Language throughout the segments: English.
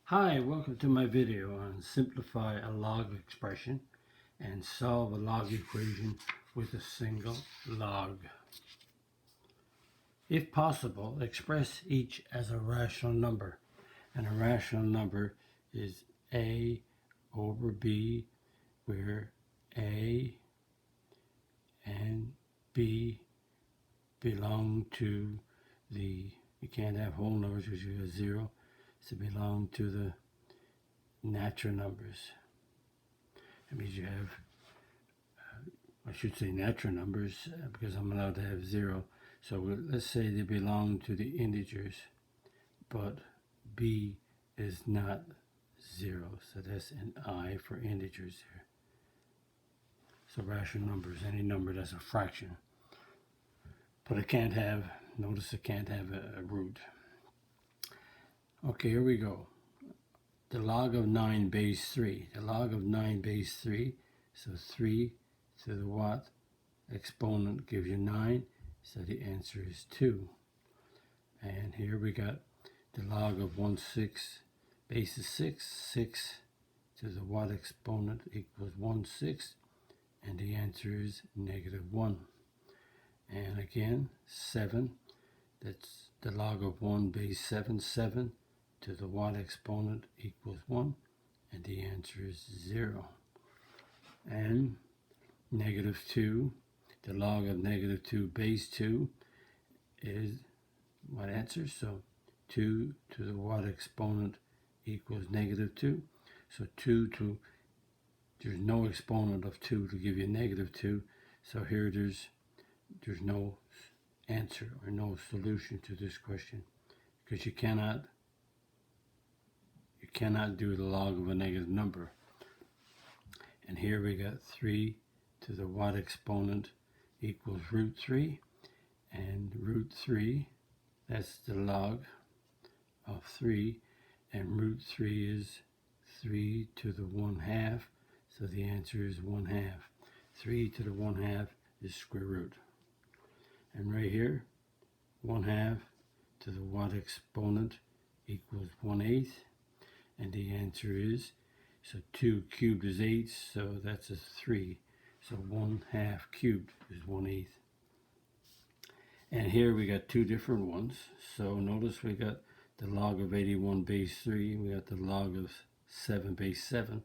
Hi, welcome to my video on simplify a log expression and solve a log equation with a single log. If possible, express each as a rational number, and a rational number is A over B, where A and B belong to you can't have whole numbers because you have zero, so belong to the natural numbers. That means you have, I should say natural numbers because I'm allowed to have zero. So let's say they belong to the integers, but B is not zero. So that's an I for integers here. So rational numbers, any number that's a fraction. But it can't have, notice it can't have a root. Okay, here we go. The log of 9 base 3. The log of 9 base 3, so 3 to the what exponent gives you 9, so the answer is 2. And here we got the log of 1/6 base is 6. 6 to the what exponent equals 1/6, and the answer is -1. And again, 7, that's the log of 1 base 7. 7 to the what exponent equals 1, and the answer is 0. And -2, the log of -2 base 2 is what answer? So 2 to the what exponent equals -2. So there's no exponent of 2 to give you -2. So here there's no answer or no solution to this question, because you cannot do the log of a negative number. And here we got 3 to the what exponent equals √3, and √3, that's the log of 3, and √3 is 3 to the 1/2, so the answer is 1/2. 3 to the 1/2 is square root. And right here, 1/2 to the what exponent equals 1/8, and the answer is, so 2 cubed is 8, so that's a 3. So 1/2 cubed is 1/8. And here we got two different ones. So notice we got the log of 81 base 3, we got the log of 7 base 7.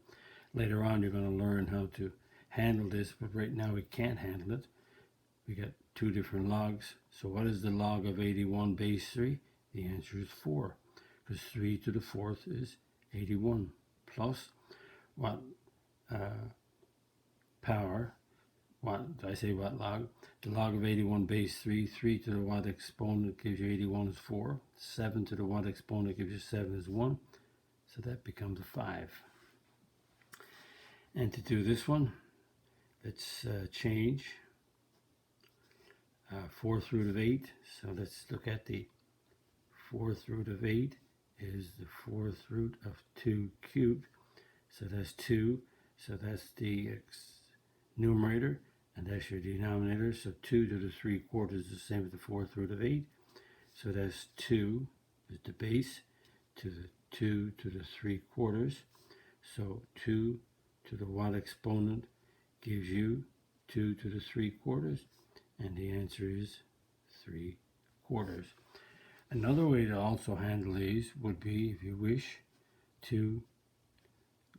Later on you're going to learn how to handle this, but right now we can't handle it. We got two different logs. So what is the log of 81 base 3? The answer is 4, because 3 to the 4th is 81, plus what power, what did I say, what log? The log of 81 base 3, 3 to the what exponent gives you 81 is 4, 7 to the what exponent gives you 7 is 1, so that becomes a 5. And to do this one, let's change 4th root of 8, so let's look at the 4th root of 8 is the 4th root of 2 cubed, so that's 2, so that's the numerator, and that's your denominator. So 2 to the 3/4 is the same as the 4th root of 8, so that's 2 is the base to the 2 to the 3/4, so 2 to the what exponent gives you 2 to the 3/4, and the answer is 3/4. Another way to also handle these would be, if you wish, to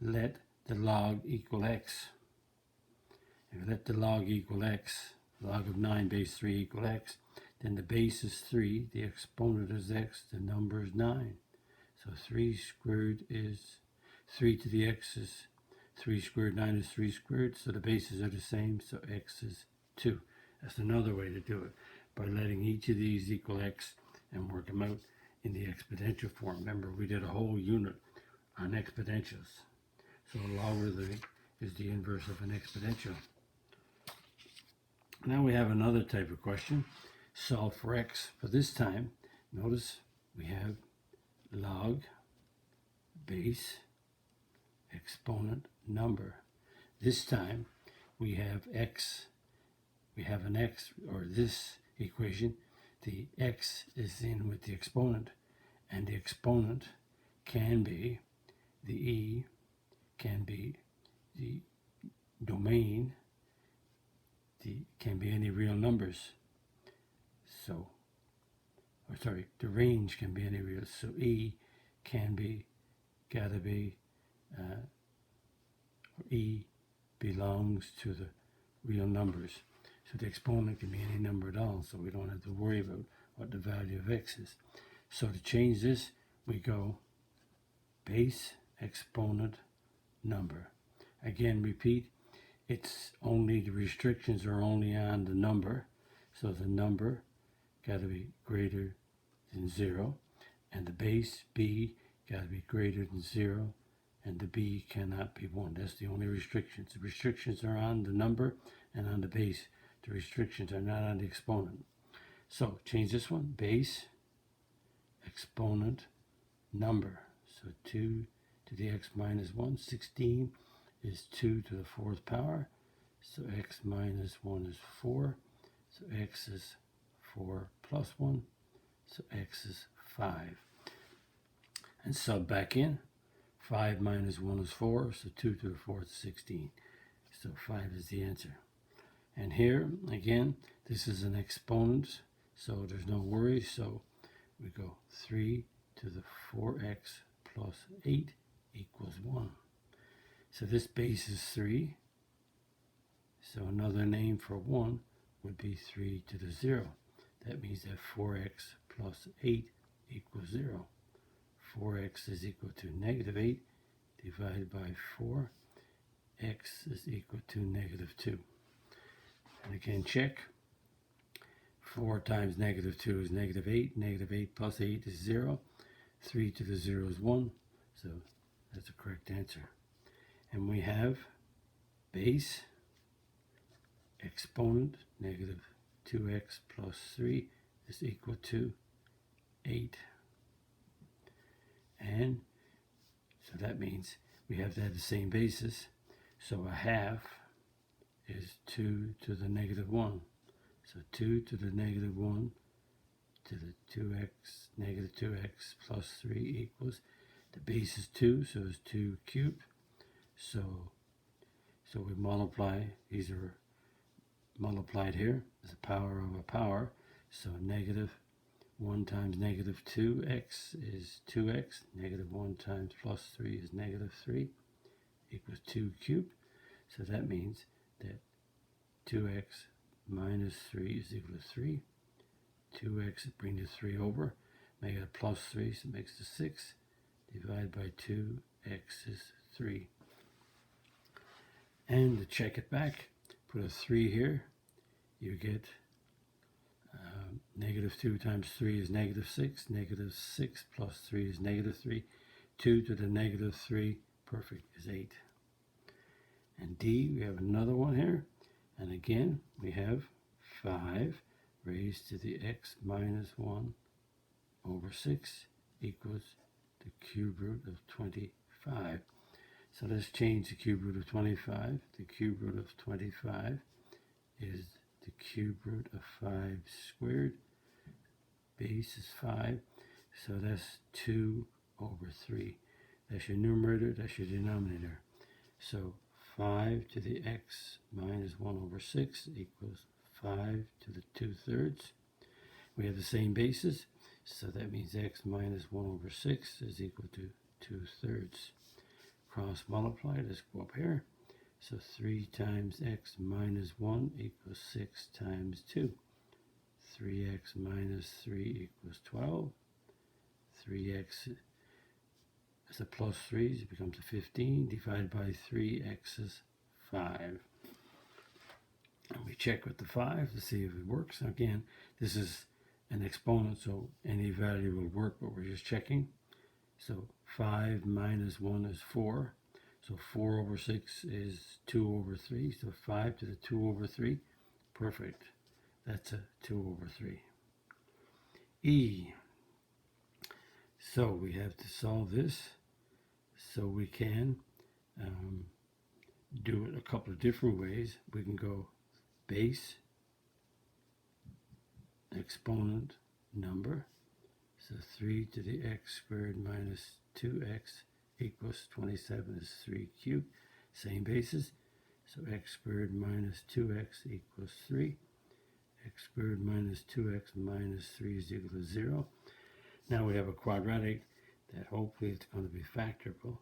let the log equal x. If you let the log equal x, log of 9 base 3 equal x, then the base is 3, the exponent is x, the number is 9. So 3 squared is 3 to the x is 3 squared, 9 is 3 squared, so the bases are the same, so x is 2. That's another way to do it, by letting each of these equal x and work them out in the exponential form. Remember, we did a whole unit on exponentials. So a logarithmic is the inverse of an exponential. Now we have another type of question, solve for x. For this time, notice we have log, base, exponent, number. This time we have x, we have an x, or this equation, the x is in with the exponent, and the exponent can be the E can be the domain, can be any real numbers. So, or sorry, the range can be any real. So E can be, gotta be, E belongs to the real numbers. So the exponent can be any number at all, so we don't have to worry about what the value of x is. So to change this, we go base, exponent, number. Again, repeat, it's only, the restrictions are only on the number, so the number got to be greater than 0, and the base, b, got to be greater than 0, and the b cannot be 1. That's the only restrictions. The restrictions are on the number and on the base. The restrictions are not on the exponent. So change this one, base, exponent, number. So 2 to the x minus 1, 16 is 2 to the 4th power. So x minus 1 is 4. So x is 4 plus 1. So x is 5. And sub back in. 5 minus 1 is 4. So 2 to the 4th is 16. So 5 is the answer. And here, again, this is an exponent, so there's no worry. So we go 3 to the 4x plus 8 equals 1. So this base is 3. So another name for 1 would be 3 to the 0. That means that 4x plus 8 equals 0. 4x is equal to negative 8 divided by 4. X is equal to negative 2. And again, check. 4 times negative 2 is negative 8. Negative 8 plus 8 is 0. 3 to the 0 is 1. So that's the correct answer. And we have base, exponent, negative 2x plus 3 is equal to 8. And so that means we have to have the same basis. So a half is 2 to the negative 1. So 2 to the negative 1 to the 2x, negative 2x plus 3 equals, the base is 2, so it's 2 cubed. So we multiply, these are multiplied here as a power of a power. So negative 1 times negative 2x is 2x. Negative 1 times plus 3 is negative 3 equals 2 cubed. So that means that 2x minus 3 is equal to 3. 2x, bring the 3 over, make it a plus 3, so it makes it 6. Divided by 2, x is 3. And to check it back, put a 3 here, you get negative 2 times 3 is negative 6. Negative 6 plus 3 is negative 3. 2 to the negative 3, perfect, is 8. And D, we have another one here. And again, we have 5 raised to the x minus 1 over 6 equals the cube root of 25. So let's change the cube root of 25. The cube root of 25 is the cube root of 5 squared. Base is 5. So that's 2 over 3. That's your numerator, that's your denominator. So 5 to the x minus 1 over 6 equals 5 to the 2/3. We have the same basis, so that means x minus 1 over 6 is equal to 2/3. Cross multiply, let's go up here. So 3 times x minus 1 equals 6 times 2. 3x minus 3 equals 12. 3x is a plus 3, it becomes a 15. Divided by 3x is 5. And we check with the 5 to see if it works. Again, this is an exponent, so any value will work, but we're just checking. So 5 minus 1 is 4. So 4 over 6 is 2 over 3. So 5 to the 2 over 3. Perfect. That's a 2 over 3. E. So we have to solve this. So we can do it a couple of different ways. We can go base, exponent, number. So 3 to the x squared minus 2x equals 27 is 3 cubed. Same basis. So x squared minus 2x equals 3. X squared minus 2x minus 3 is equal to 0. Now we have a quadratic that hopefully it's going to be factorable.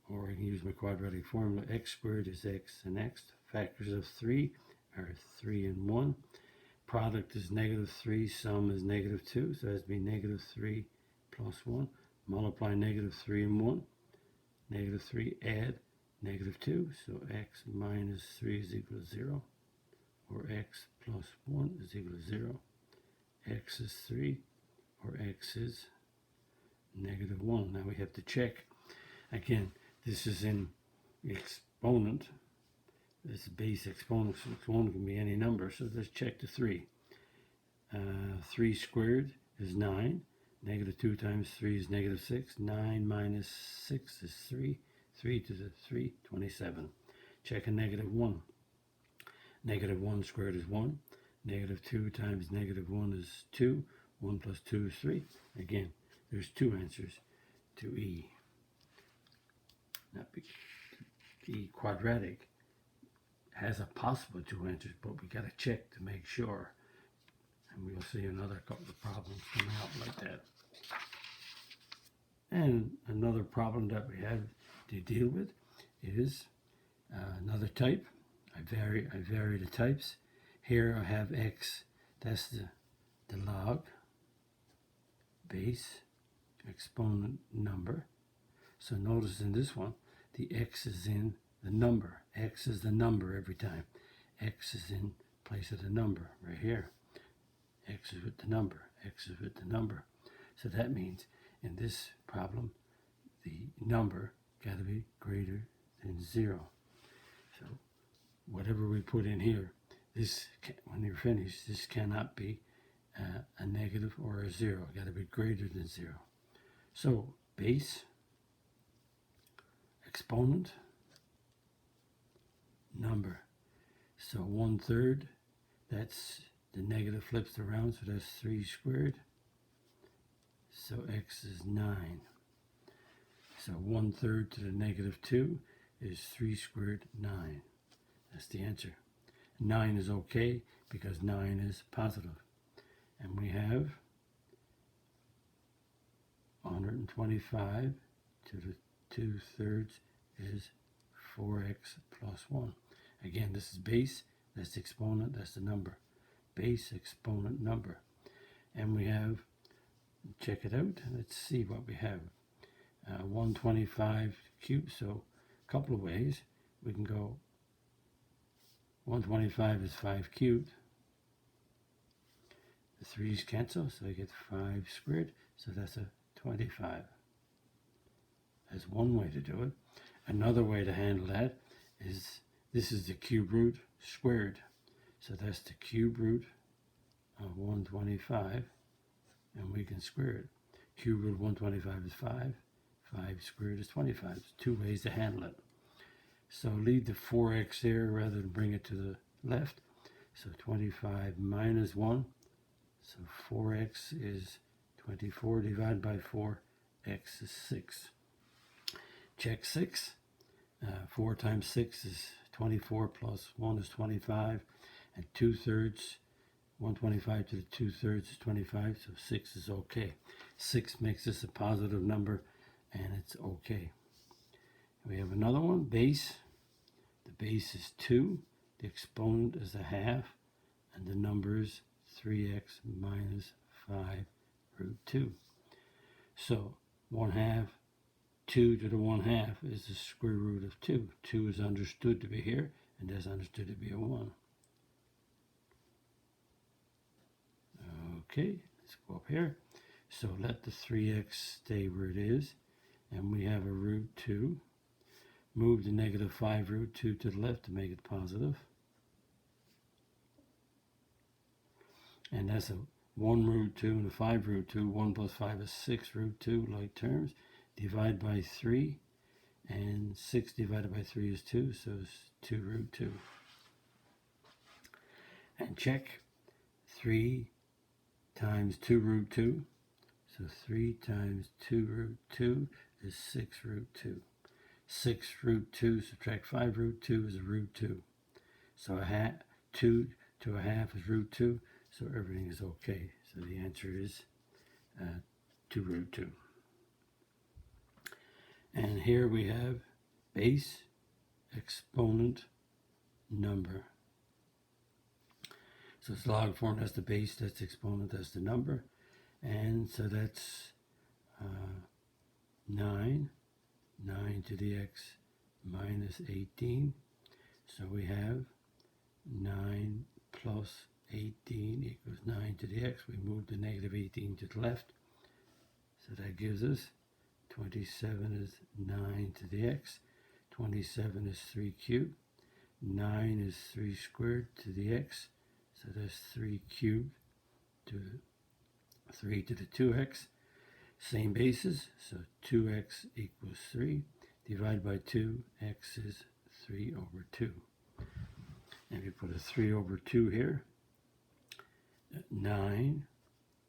Or I can use my quadratic formula. X squared is x and x. Factors of 3 are 3 and 1. Product is negative 3. Sum is negative 2. So that's be negative 3 plus 1. Multiply negative 3 and 1. Negative 3 add negative 2. So x minus 3 is equal to 0. Or x plus 1 is equal to 0. X is 3. Or x is negative 1. Now we have to check. Again, this is in exponent. This is base exponent. So exponent can be any number. So let's check the 3. 3 squared is 9. Negative 2 times 3 is negative 6. 9 minus 6 is 3. 3 to the 3, 27. Check a negative 1. Negative 1 squared is 1. Negative 2 times negative 1 is 2. 1 plus 2 is 3. Again, there's two answers to E. Now, the quadratic has a possible two answers, but we got to check to make sure. And we'll see another couple of problems come out like that. And another problem that we have to deal with is another type. I vary the types. Here I have x, that's the log, base, exponent, number. So notice in this one, the x is in the number. X is the number every time. X is in place of the number right here. X is with the number. X is with the number. So that means in this problem, the number got to be greater than 0. So whatever we put in here, this, when you're finished, this cannot be a negative or a 0. It got to be greater than 0. So base, exponent, number. So 1/3, that's the negative flips around, so that's 3 squared. So x is 9. So 1/3 to the negative 2 is 3 squared, 9. That's the answer. 9 is okay because 9 is positive. And we have 125 to the 2/3 is 4x plus 1. Again, this is base, that's the exponent, that's the number. Base, exponent, number. And we have, check it out, let's see what we have. 125 cubed, so a couple of ways. We can go 125 is 5 cubed. The 3's cancel, so I get 5 squared, so that's a 25. That's one way to do it. Another way to handle that is, this is the cube root squared. So that's the cube root of 125, and we can square it. Cube root of 125 is 5. 5 squared is 25. There's two ways to handle it. So leave the 4x there rather than bring it to the left. So 25 minus 1. So 4x is 24 divided by 4. X is 6. Check 6. 4 times 6 is 24 plus 1 is 25. And 2/3, 125 to the 2/3 is 25. So 6 is okay. 6 makes this a positive number, and it's okay. We have another one, base. The base is 2. The exponent is a half. And the number is 3x minus 5 root 2. So 1/2, 2 to the 1/2 is the square root of 2. 2 is understood to be here, and that's understood to be a 1. Okay, let's go up here. So let the 3x stay where it is, and we have a root 2. Move the negative 5 root 2 to the left to make it positive. And that's a 1 root 2 and a 5 root 2. 1 plus 5 is 6 root 2, like terms. Divide by 3, and 6 divided by 3 is 2, so it's 2 root 2. And check 3 times 2 root 2. So 3 times 2 root 2 is 6 root 2. 6 root 2, subtract 5 root 2 is root 2. So 2 to a half is root 2, so everything is okay. So the answer is 2 root 2. And here we have base, exponent, number. So it's log form, that's the base, that's the exponent, that's the number. And so that's 9 to the x minus 18. So we have 9 plus 18 equals 9 to the x. We move the negative 18 to the left. So that gives us 27 is 9 to the x. 27 is 3 cubed. 9 is 3 squared to the x. So that's 3 cubed to 3 to the 2x. Same basis, so 2x equals 3. Divide by 2, x is 3 over 2. And if you put a 3 over 2 here, 9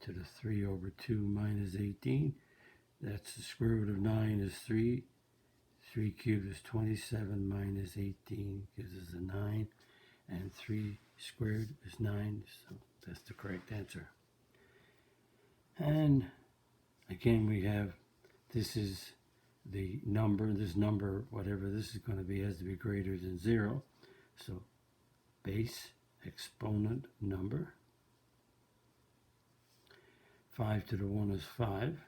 to the 3 over 2 minus 18. That's the square root of 9 is 3. 3 cubed is 27 minus 18 gives us a 9. And 3 squared is 9, so that's the correct answer. And again, we have, this is the number, this number, whatever this is going to be, has to be greater than 0. So base, exponent, number. 5 to the 1 is 5.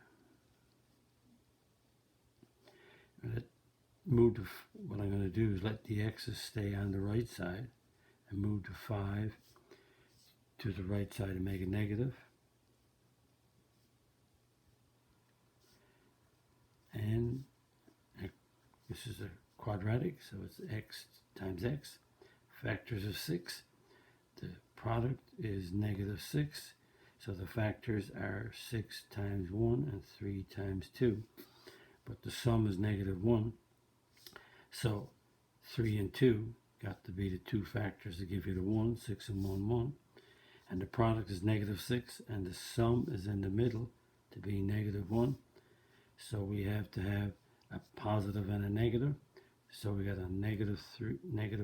What I'm going to do is let the x's stay on the right side and move the 5 to the right side and make it negative. And this is a quadratic, so it's x times x. Factors of 6. The product is negative 6. So the factors are 6 times 1 and 3 times 2. But the sum is negative 1. So 3 and 2 got to be the two factors to give you the 1. 6 and 1, 1. And the product is negative 6. And the sum is in the middle to be negative 1. So we have to have a positive and a negative. So we got a negative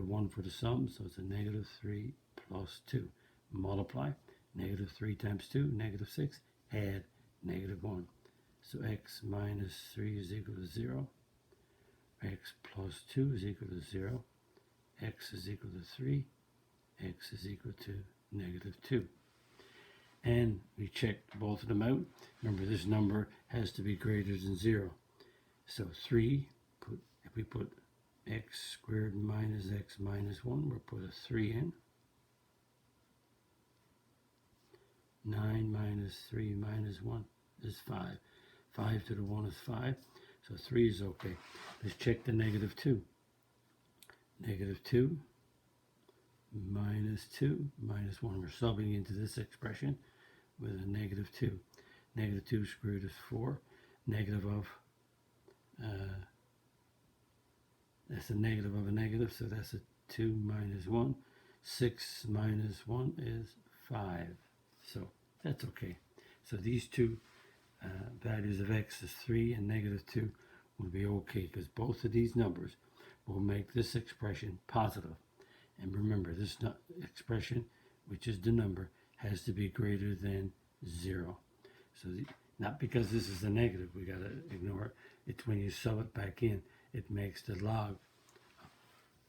1 for the sum. So it's a negative 3 plus 2. Multiply. Negative 3 times 2, negative 6. Add negative 1. So x minus 3 is equal to 0. X plus 2 is equal to 0. X is equal to 3. X is equal to negative 2. And we checked both of them out. Remember, this number has to be greater than 0. So 3, if we put x squared minus x minus 1, we'll put a 3 in. 9 minus 3 minus 1 is 5. 5 to the 1 is 5. So 3 is okay. Let's check the negative 2. Negative 2 minus 2 minus 1. We're subbing into this expression with a negative 2. Negative 2 squared is 4. Negative of, that's a negative of a negative, so that's a 2 minus 1. 6 minus 1 is 5. So that's okay. So these two values of x is 3 and negative 2 will be okay because both of these numbers will make this expression positive. And remember, this expression, which is the number, has to be greater than 0. So not because this is a negative, we got to ignore it. It's when you sub it back in, it makes the log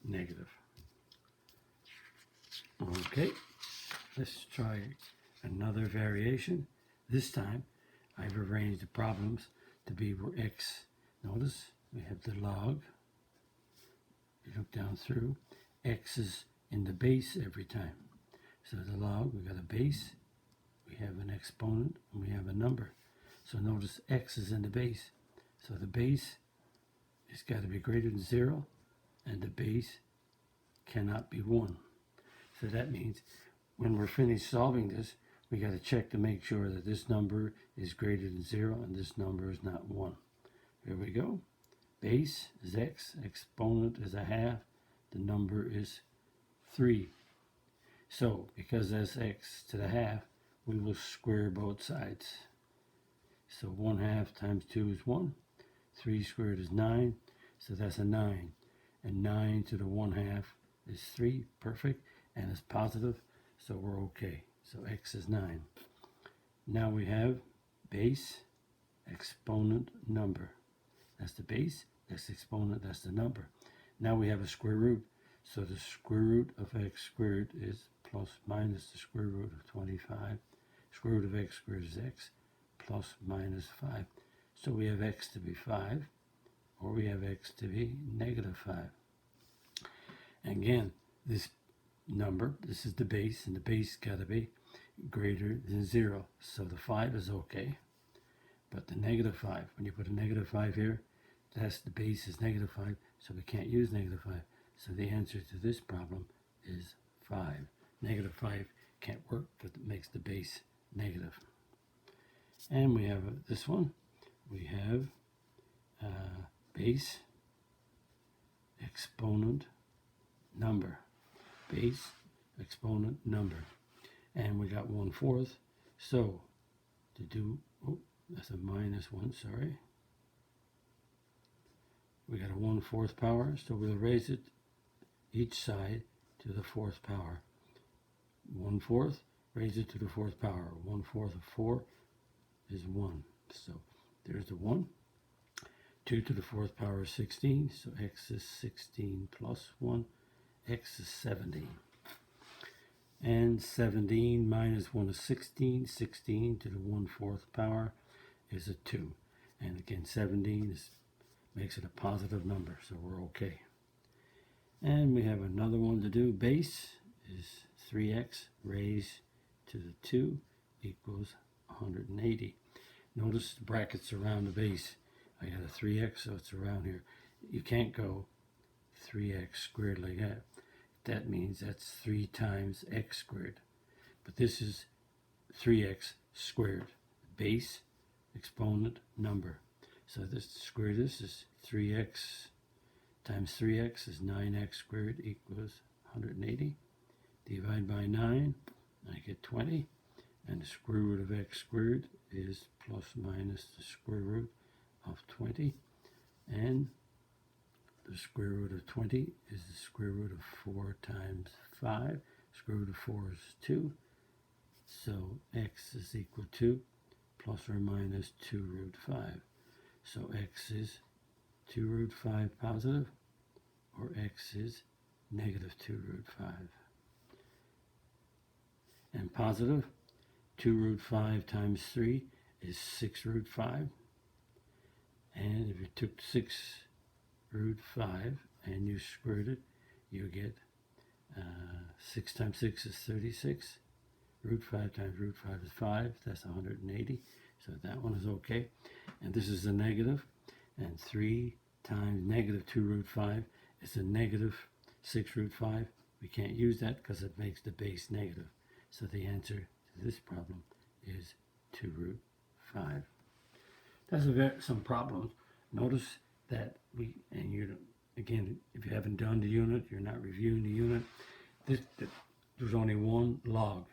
negative. Okay, let's try another variation. This time, I've arranged the problems to be where x, notice we have the log. You look down through, x is in the base every time. So the log, we got a base, we have an exponent, and we have a number. So notice x is in the base. So the base has got to be greater than 0, and the base cannot be 1. So that means when we're finished solving this, we got to check to make sure that this number is greater than 0 and this number is not 1. Here we go. Base is x, exponent is a half, the number is 3. So because that's x to the half, we will square both sides. So 1/2 times 2 is 1. 3 squared is 9, so that's a 9. And 9 to the 1/2 is 3, perfect, and it's positive, so we're okay. So x is 9. Now we have base, exponent, number. That's the base, that's the exponent, that's the number. Now we have a square root, so the square root of x squared is plus minus the square root of 25. Square root of x squared is x, plus minus 5. So we have x to be 5, or we have x to be negative 5. Again, this number, this is the base, and the base got to be greater than 0. So the 5 is okay, but the negative 5, when you put a negative 5 here, that's the base is negative 5, so we can't use negative 5. So the answer to this problem is 5. Negative 5 can't work because it makes the base negative. And we have this one. We have base, exponent, number. Base, exponent, number. And we got 1/4. So to do, oh, that's a minus 1, sorry. We got a 1/4 power, so we'll raise it each side to the 4th power. 1/4, raise it to the 4th power. 1/4 of 4 is 1. So there's the 1. 2 to the 4th power is 16, so x is 16 plus 1. X is 17. And 17 minus 1 is 16. 16 to the 1/4 power is a 2. And again, 17 makes it a positive number, so we're okay. And we have another one to do. Base is 3x raised to the 2 equals 180. Notice the brackets around the base. I got a 3x, so it's around here. You can't go 3x squared like that. That means that's 3 times x squared. But this is 3x squared. Base, exponent, number. So this square this is 3x times 3x is 9x squared equals 180. Divide by 9, I get 20. And the square root of x squared is plus minus the square root of 20. And the square root of 20 is the square root of 4 times 5. Square root of 4 is 2. So x is equal to plus or minus 2 root 5. So x is 2 root 5 positive, or x is negative 2 root 5. And positive, 2 root 5 times 3 is 6 root 5. And if you took 6 root 5 and you squared it, you get 6 times 6 is 36. Root 5 times root 5 is 5. That's 180. So that one is okay. And this is a negative. And 3 times negative 2 root 5 is a negative 6 root 5. We can't use that because it makes the base negative. So the answer to this problem is 2 root 5. That's some problems. Notice that again, if you haven't done the unit, you're not reviewing the unit, there's only one log.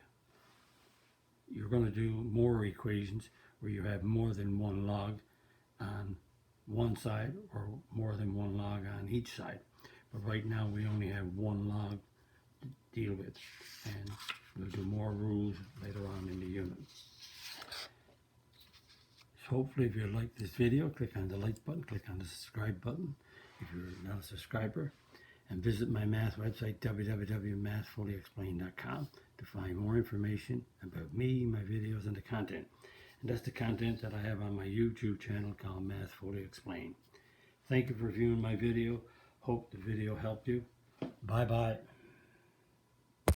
You're going to do more equations where you have more than one log on one side or more than one log on each side. But right now we only have one log to deal with, and we'll do more rules later on in the unit. So hopefully if you like this video, click on the like button, click on the subscribe button if you're not a subscriber, and visit my math website www.mathfullyexplained.com to find more information about me, my videos, and the content. And that's the content that I have on my YouTube channel called Math Fully Explained. Thank you for viewing my video. Hope the video helped you. Bye-bye.